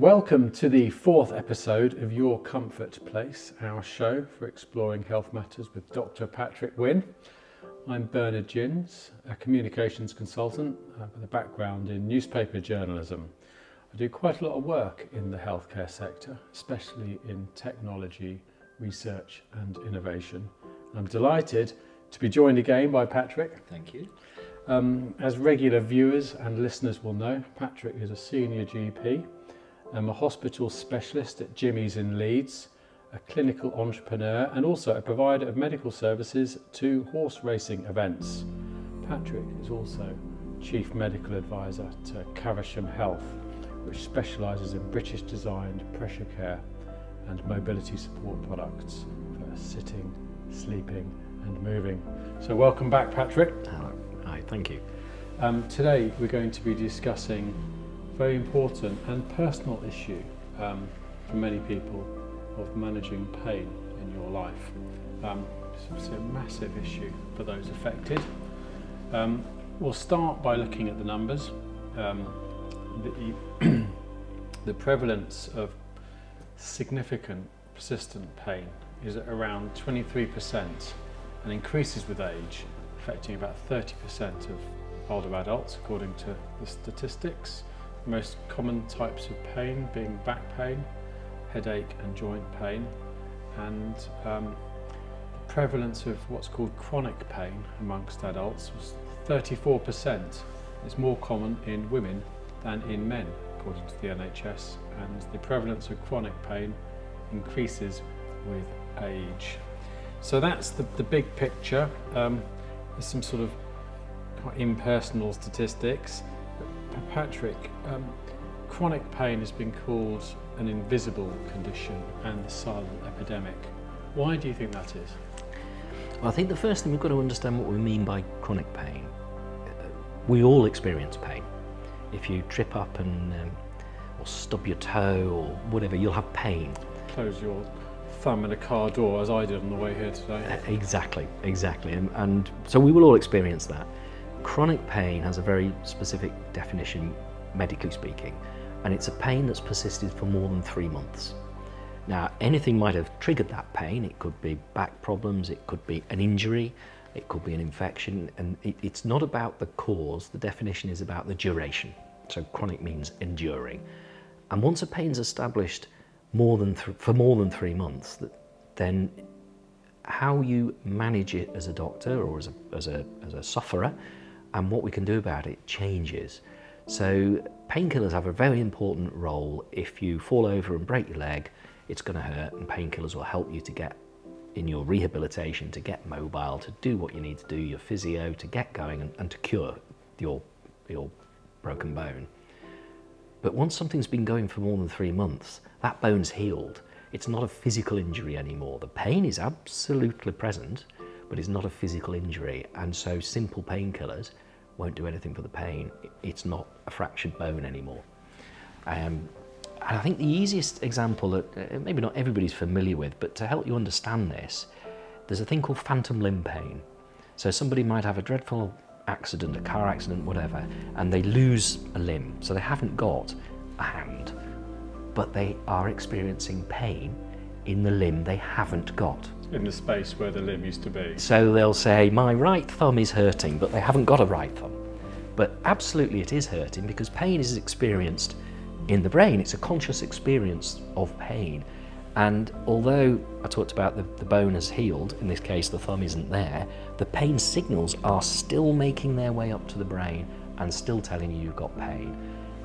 Welcome to the fourth episode of Your Comfort Place, our show for exploring health matters with Dr. Patrick Wynn. I'm Bernard Gins, a communications consultant with a background in newspaper journalism. I do quite a lot of work in the healthcare sector, especially in technology, research and innovation. I'm delighted to be joined again by Patrick. Thank you. As regular viewers and listeners will know, Patrick is a senior GP, a hospital specialist at Jimmy's in Leeds, a clinical entrepreneur and also a provider of medical services to horse racing events. Patrick is also Chief Medical Advisor to Caversham Health, which specialises in British designed pressure care and mobility support products for sitting, sleeping and moving. So welcome back, Patrick. Hello. Hi, thank you. Today we're going to be discussing a very important and personal issue for many people of managing pain in your life. It's a massive issue for those affected. We'll start by looking at the numbers. The prevalence of significant persistent pain is at around 23% and increases with age, affecting about 30% of older adults according to the statistics. The most common types of pain being back pain, headache and joint pain, and the prevalence of what's called chronic pain amongst adults was 34%. It's more common in women than in men according to the NHS, and the prevalence of chronic pain increases with age. So that's the big picture. There's some sort of quite impersonal statistics. But Patrick, chronic pain has been called an invisible condition and the silent epidemic. Why do you think that is? Well, I think the first thing we've got to understand what we mean by chronic pain. We all experience pain. If you trip up and or stub your toe or whatever, you'll have pain. Close your thumb in a car door, as I did on the way here today. Exactly. And so we will all experience that. Chronic pain has a very specific definition, medically speaking, and it's a pain that's persisted for more than 3 months. Now, anything might have triggered that pain. It could be back problems, it could be an injury, it could be an infection, and it's not about the cause. The definition is about the duration. So chronic means enduring. And once a pain's established for more than 3 months, then how you manage it as a doctor or as a sufferer and what we can do about it changes. So painkillers have a very important role. If you fall over and break your leg, it's going to hurt, and painkillers will help you to get in your rehabilitation, to get mobile, to do what you need to do, your physio, to get going and to cure your broken bone. But once something's been going for more than 3 months, that bone's healed. It's not a physical injury anymore. The pain is absolutely present, but it's not a physical injury. And so simple painkillers won't do anything for the pain. It's not a fractured bone anymore. And I think the easiest example that maybe not everybody's familiar with, but to help you understand this, there's a thing called phantom limb pain. So somebody might have a dreadful accident, a car accident, whatever, and they lose a limb. So they haven't got a hand, but they are experiencing pain in the limb they haven't got. In the space where the limb used to be. So they'll say, my right thumb is hurting, but they haven't got a right thumb. But absolutely it is hurting, because pain is experienced in the brain. It's a conscious experience of pain. And although I talked about the bone has healed, in this case the thumb isn't there, the pain signals are still making their way up to the brain and still telling you you've got pain.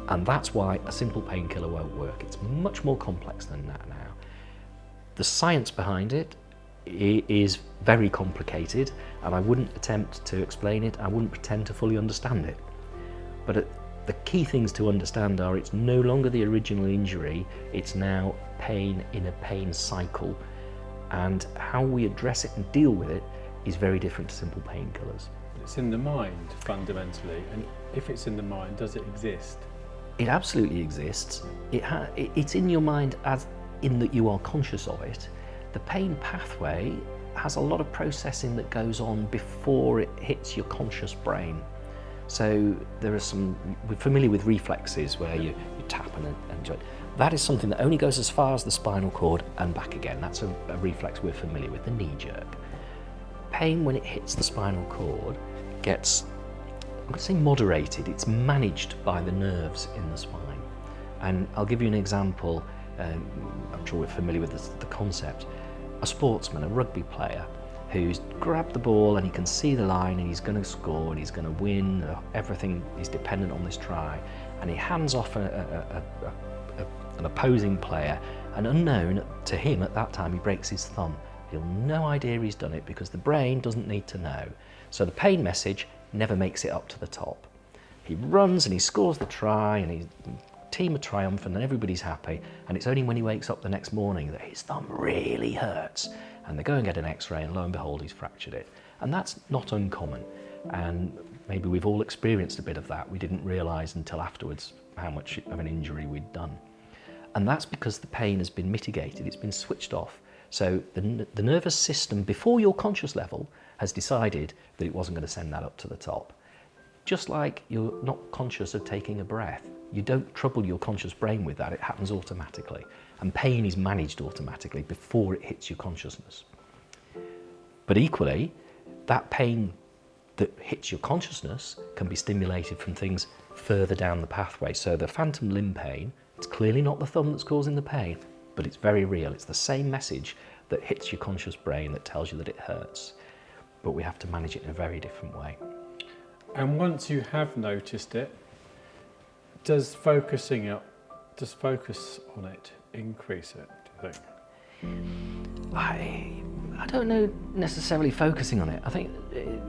And that's why a simple painkiller won't work. It's much more complex than that now. The science behind it is very complicated, and I wouldn't attempt to explain it. I wouldn't pretend to fully understand it. But the key things to understand are it's no longer the original injury, it's now pain in a pain cycle, and how we address it and deal with it is very different to simple painkillers. It's in the mind fundamentally, and if it's in the mind, does it exist? It absolutely exists. It's in your mind as in that you are conscious of it. The pain pathway has a lot of processing that goes on before it hits your conscious brain. So there are some, we're familiar with reflexes where you tap and That is something that only goes as far as the spinal cord and back again. That's a reflex we're familiar with, the knee jerk. Pain when it hits the spinal cord gets, I'm going to say moderated, it's managed by the nerves in the spine. And I'll give you an example, I'm sure we're familiar with the concept. A sportsman, a rugby player, who's grabbed the ball and he can see the line and he's going to score and he's going to win, everything is dependent on this try, and he hands off an opposing player, and unknown to him at that time he breaks his thumb. He'll no idea he's done it because the brain doesn't need to know. So the pain message never makes it up to the top. He runs and he scores the try and he's team are triumphant and everybody's happy, and it's only when he wakes up the next morning that his thumb really hurts, and they go and get an x-ray and lo and behold he's fractured it. And that's not uncommon, and maybe we've all experienced a bit of that. We didn't realise until afterwards how much of an injury we'd done. And that's because the pain has been mitigated, it's been switched off. So the nervous system before your conscious level has decided that it wasn't going to send that up to the top. Just like you're not conscious of taking a breath, you don't trouble your conscious brain with that, it happens automatically. And pain is managed automatically before it hits your consciousness. But equally, that pain that hits your consciousness can be stimulated from things further down the pathway. So the phantom limb pain, it's clearly not the thumb that's causing the pain, but it's very real. It's the same message that hits your conscious brain that tells you that it hurts. But we have to manage it in a very different way. And once you have noticed it, does focus on it increase it, do you think? I don't know necessarily focusing on it. I think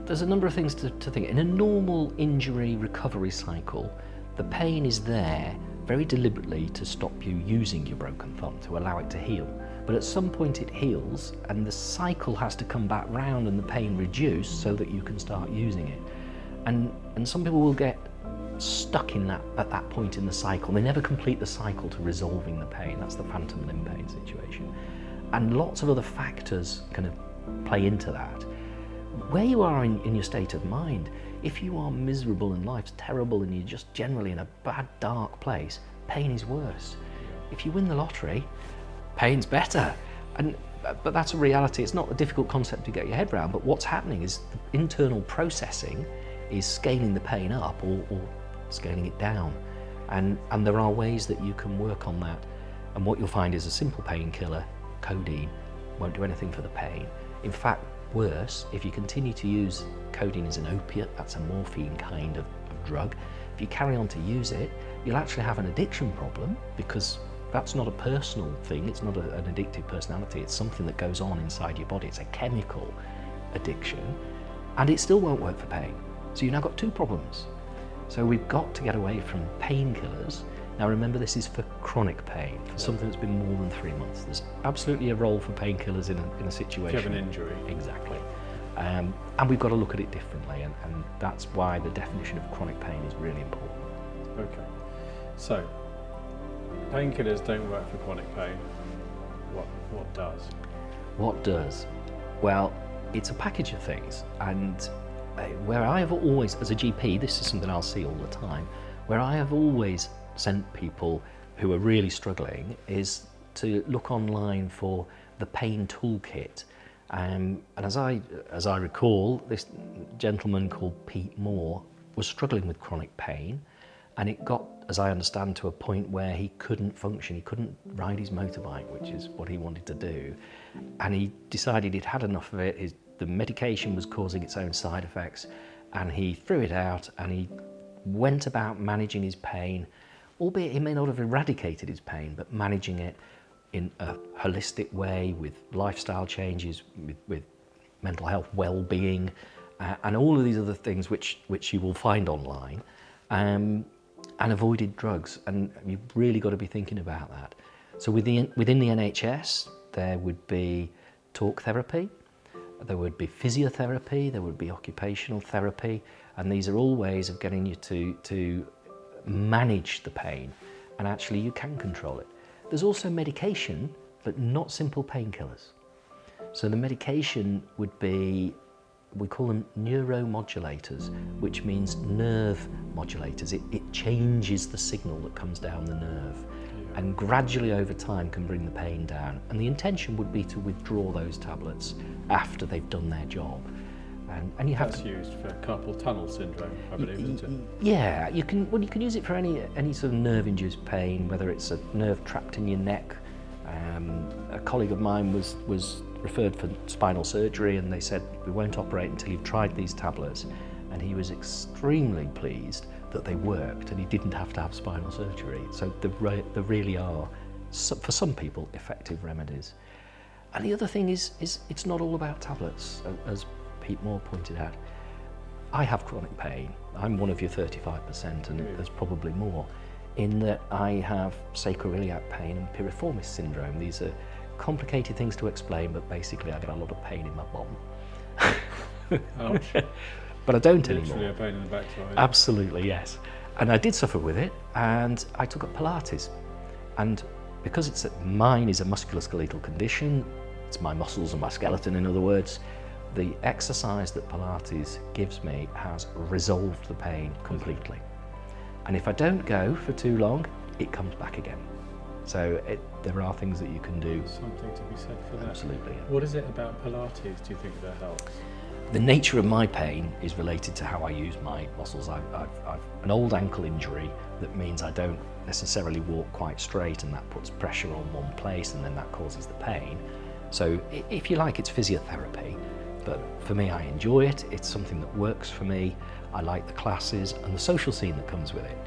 there's a number of things to think. In a normal injury recovery cycle, the pain is there very deliberately to stop you using your broken thumb, to allow it to heal. But at some point it heals and the cycle has to come back round and the pain reduce so that you can start using it. And some people will get stuck in that at that point in the cycle. They never complete the cycle to resolving the pain. That's the phantom limb pain situation. And lots of other factors kind of play into that. Where you are in your state of mind, if you are miserable and life's terrible and you're just generally in a bad, dark place, pain is worse. If you win the lottery, pain's better. But that's a reality. It's not a difficult concept to get your head around, but what's happening is the internal processing is scaling the pain up or scaling it down. And there are ways that you can work on that. And what you'll find is a simple painkiller, codeine, won't do anything for the pain. In fact, worse, if you continue to use codeine as an opiate, that's a morphine kind of drug, if you carry on to use it, you'll actually have an addiction problem, because that's not a personal thing, it's not an addictive personality, it's something that goes on inside your body, it's a chemical addiction, and it still won't work for pain. So you've now got two problems. So we've got to get away from painkillers. Now remember, this is for chronic pain, for something that's been more than 3 months. There's absolutely a role for painkillers in a situation. If you have an injury. Exactly. And we've got to look at it differently, and that's why the definition of chronic pain is really important. Okay. So, painkillers don't work for chronic pain. What does? What does? Well, it's a package of things, and where I have always, as a GP, this is something I'll see all the time, where I have always sent people who are really struggling is to look online for the pain toolkit. And as I recall, this gentleman called Pete Moore was struggling with chronic pain, and it got, as I understand, to a point where he couldn't function, he couldn't ride his motorbike, which is what he wanted to do, and he decided he'd had enough of it. The medication was causing its own side effects, and he threw it out and he went about managing his pain, albeit he may not have eradicated his pain, but managing it in a holistic way with lifestyle changes, with mental health well-being, and all of these other things which you will find online, and avoided drugs. And you've really got to be thinking about that. So within the NHS, there would be talk therapy, there would be physiotherapy, there would be occupational therapy, and these are all ways of getting you to manage the pain, and actually you can control it. There's also medication, but not simple painkillers. So the medication would be, we call them neuromodulators, which means nerve modulators. It changes the signal that comes down the nerve. and gradually over time can bring the pain down. And the intention would be to withdraw those tablets after they've done their job. And you have That's used for carpal tunnel syndrome, I believe, isn't it? Yeah, you can use it for any sort of nerve-induced pain, whether it's a nerve trapped in your neck. A colleague of mine was referred for spinal surgery, and they said, we won't operate until you've tried these tablets. And he was extremely pleased that they worked and he didn't have to have spinal surgery. So there really are, for some people, effective remedies. And the other thing is it's not all about tablets, as Pete Moore pointed out. I have chronic pain. I'm one of your 35%, and there's probably more, in that I have sacroiliac pain and piriformis syndrome. These are complicated things to explain, but basically I get a lot of pain in my bum. Ouch. But I don't Literally anymore. a pain in the backside. Absolutely, yes. And I did suffer with it, and I took up Pilates. And because mine is a musculoskeletal condition, it's my muscles and my skeleton, in other words, the exercise that Pilates gives me has resolved the pain completely. And if I don't go for too long, it comes back again. So there are things that you can do. Something to be said for that. Absolutely. Yeah. What is it about Pilates do you think that helps? The nature of my pain is related to how I use my muscles. I've an old ankle injury that means I don't necessarily walk quite straight, and that puts pressure on one place, and then that causes the pain. So if you like, it's physiotherapy, but for me, I enjoy it. It's something that works for me. I like the classes and the social scene that comes with it.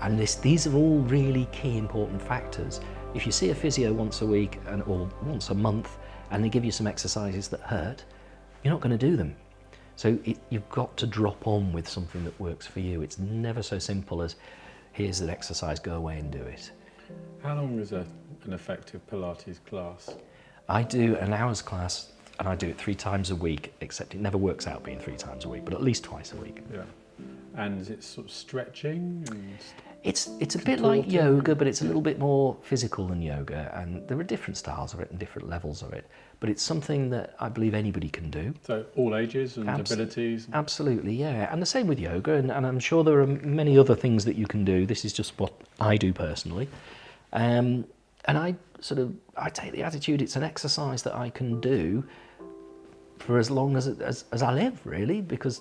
And these are all really key important factors. If you see a physio once a week or once a month and they give you some exercises that hurt, you're not going to do them. So you've got to drop on with something that works for you. It's never so simple as, here's an exercise, go away and do it. How long is an effective Pilates class? I do an hour's class, and I do it 3 times a week, except it never works out being 3 times a week, but at least twice a week. Yeah. And it's sort of stretching and... It's a bit like yoga, but it's a little bit more physical than yoga, and there are different styles of it and different levels of it. But it's something that I believe anybody can do. So all ages and abilities? Absolutely, yeah. And the same with yoga, and I'm sure there are many other things that you can do. This is just what I do personally. And I take the attitude it's an exercise that I can do for as long as I live, really, because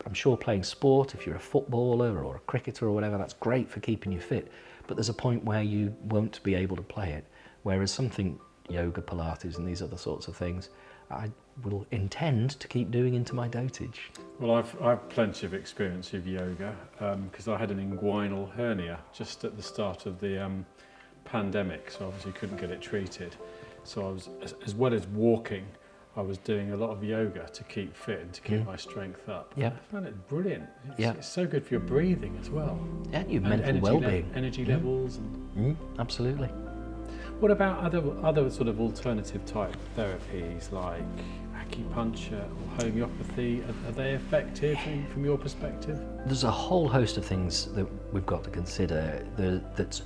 I'm sure playing sport, if you're a footballer or a cricketer or whatever, that's great for keeping you fit, but there's a point where you won't be able to play it, whereas something, yoga, Pilates and these other sorts of things, I will intend to keep doing into my dotage. Well, I've plenty of experience of yoga because I had an inguinal hernia just at the start of the pandemic, so obviously couldn't get it treated. So I was, as well as walking, I was doing a lot of yoga to keep fit and to keep my strength up. Yeah. I found it brilliant. Yeah. It's so good for your breathing as well. And your mental well-being. Energy levels. And Absolutely. what about other sort of alternative type therapies like acupuncture or homeopathy? Are they effective from your perspective? There's a whole host of things that we've got to consider that's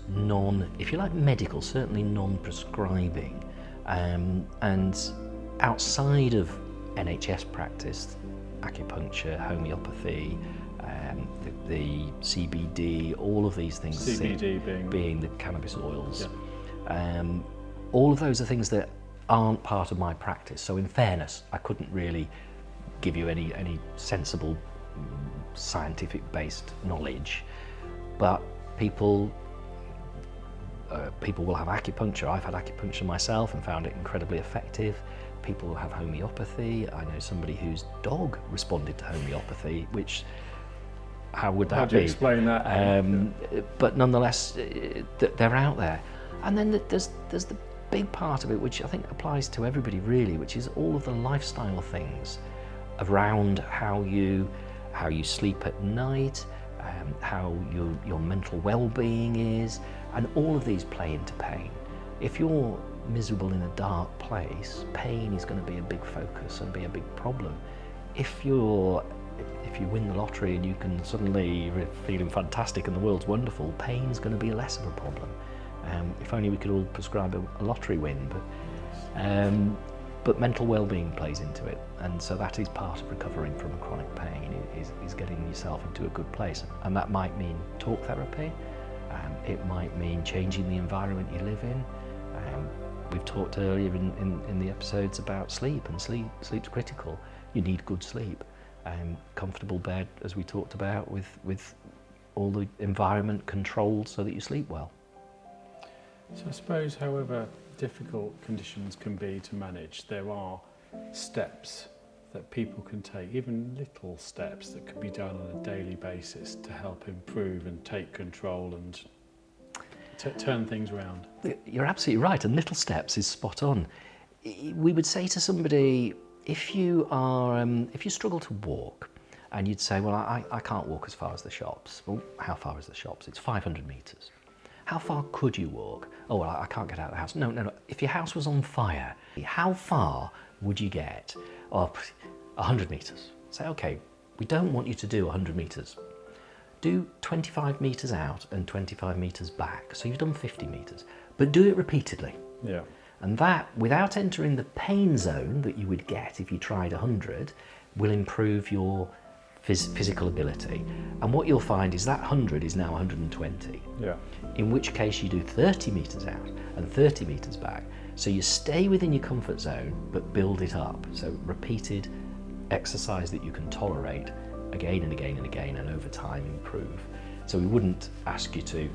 if you like, medical, certainly non-prescribing, and outside of NHS practice, acupuncture, homeopathy, the CBD, all of these things. CBD being the cannabis oils. Yeah. All of those are things that aren't part of my practice. So in fairness, I couldn't really give you any sensible scientific-based knowledge. But people will have acupuncture. I've had acupuncture myself and found it incredibly effective. People will have homeopathy. I know somebody whose dog responded to homeopathy, which, how would that be? How do you explain that? But nonetheless, they're out there. And then there's the big part of it, which I think applies to everybody really, which is all of the lifestyle things around how you sleep at night, how your mental well-being is, and all of these play into pain. If you're miserable in a dark place, pain is going to be a big focus and be a big problem. If you win the lottery and you can suddenly feeling fantastic and the world's wonderful, pain's going to be less of a problem. If only we could all prescribe a lottery win, but mental well-being plays into it, and so that is part of recovering from a chronic pain, is getting yourself into a good place, and that might mean talk therapy, It might mean changing the environment you live in. We've talked earlier in the episodes about sleep, and sleep's critical. You need good sleep. Comfortable bed, as we talked about, with all the environment controlled so that you sleep well. So I suppose, however difficult conditions can be to manage, there are steps that people can take, even little steps that could be done on a daily basis to help improve and take control and turn things around. You're absolutely right, and little steps is spot on. We would say to somebody, if you struggle to walk, and you'd say, well, I can't walk as far as the shops. Well, how far is the shops? It's 500 metres. How far could you walk? Oh, well, I can't get out of the house. No. If your house was on fire, how far would you get? Oh, 100 metres. Say, okay, we don't want you to do 100 metres. Do 25 metres out and 25 metres back. So you've done 50 metres, but do it repeatedly. Yeah. And that, without entering the pain zone that you would get if you tried 100, will improve your physical ability. And what you'll find is that 100 is now 120. Yeah. In which case you do 30 metres out and 30 metres back. So you stay within your comfort zone, but build it up. So repeated exercise that you can tolerate again and again and again, and over time improve. So we wouldn't ask you to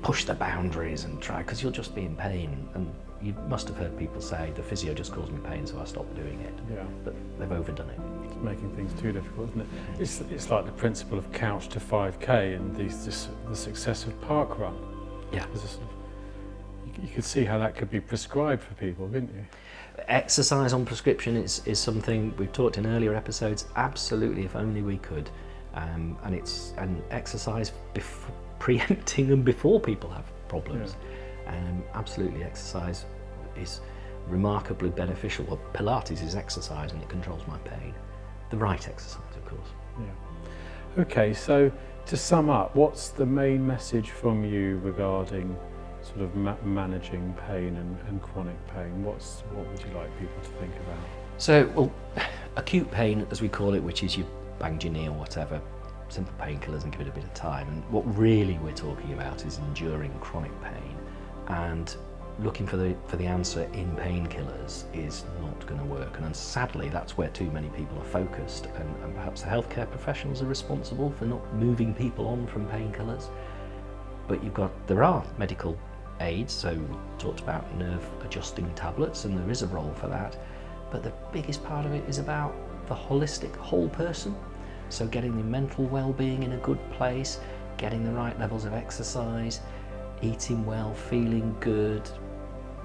push the boundaries and try, because you'll just be in pain. And you must have heard people say, the physio just caused me pain, so I stopped doing it. Yeah. But they've overdone it. It's making things too difficult, isn't it? It's like the principle of couch to 5K and the success of park run. Yeah. You could see how that could be prescribed for people, couldn't you? Exercise on prescription is something we've talked in earlier episodes. Absolutely, if only we could. And exercise preempting and before people have problems. Yeah. Absolutely, exercise is remarkably beneficial. Well, Pilates is exercise and it controls my pain. The right exercise, of course. Yeah. Okay, so to sum up, what's the main message from you regarding sort of managing pain and chronic pain? What would you like people to think about? So, well, acute pain, as we call it, which is you banged your knee or whatever, simple painkillers and give it a bit of time. And what really we're talking about is enduring chronic pain, and looking for the answer in painkillers is not going to work. And sadly, that's where too many people are focused, and perhaps the healthcare professionals are responsible for not moving people on from painkillers. But there are medical aids, so we talked about nerve adjusting tablets, and there is a role for that. But the biggest part of it is about the holistic whole person. So getting the mental well-being in a good place, getting the right levels of exercise, eating well, feeling good,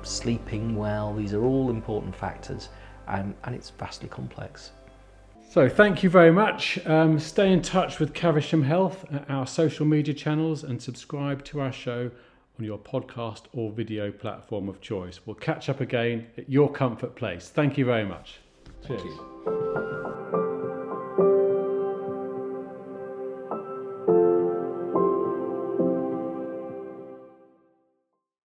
sleeping well. These are all important factors, and it's vastly complex. So thank you very much. Stay in touch with Caversham Health at our social media channels, and subscribe to our show on your podcast or video platform of choice. We'll catch up again at your comfort place. Thank you very much. Cheers. Thank you.